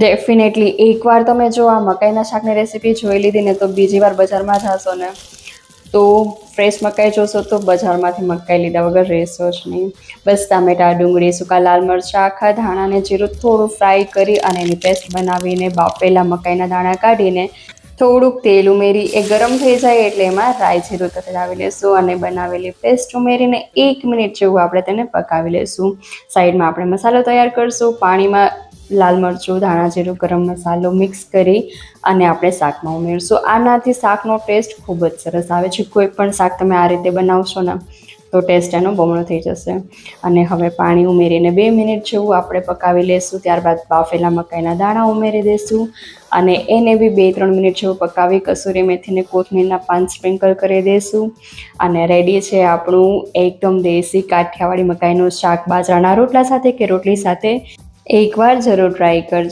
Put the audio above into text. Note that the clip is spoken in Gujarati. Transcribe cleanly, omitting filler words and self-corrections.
ડેફિનેટલી એકવાર તમે જો આ મકાઈના શાકની રેસીપી જોઈ લીધી ને તો બીજી વાર બજારમાં જશો ને તો ફ્રેશ મકાઈ જોશો તો બજારમાંથી મકાઈ લીધા વગર રહેશો જ નહીં. બસ ટામેટાં, ડુંગળી, સૂકા લાલ મરચાં, આખા ધાણાને જીરું થોડું ફ્રાય કરી અને એની પેસ્ટ બનાવીને બાફેલા મકાઈના દાણા કાઢીને થોડુંક તેલ ઉમેરી એ ગરમ થઈ જાય એટલે એમાં રાઈ જીરું તતડાવી લેશું અને બનાવેલી પેસ્ટ ઉમેરીને 1 મિનિટ જેવું આપણે તેને પકાવી લેશું. સાઈડમાં આપણે મસાલો તૈયાર કરીશું. પાણીમાં લાલ મરચું, ધાણા જીરું, ગરમ મસાલો મિક્સ કરી અને આપણે શાકમાં ઉમેરશું. આનાથી શાકનો ટેસ્ટ ખૂબ જ સરસ આવે છે. કોઈ પણ શાક તમે આ રીતે બનાવશો ને તો ટેસ્ટ એનો બમણો થઈ જશે. અને હવે પાણી ઉમેરીને 2 મિનિટ જેવું આપણે પકાવી લેશું. ત્યારબાદ બાફેલા મકાઈના દાણા ઉમેરી દઈશું અને એને બી 2-3 મિનિટ જેવું પકાવી કસૂરી મેથીને કોથમીરના પાન સ્પ્રિંકલ કરી દઈશું. અને રેડી છે આપણું એકદમ દેશી કાઠિયાવાડી મકાઈનું શાક. બાજરાના રોટલા સાથે કે રોટલી સાથે એકવાર જરૂર ટ્રાય કરજો.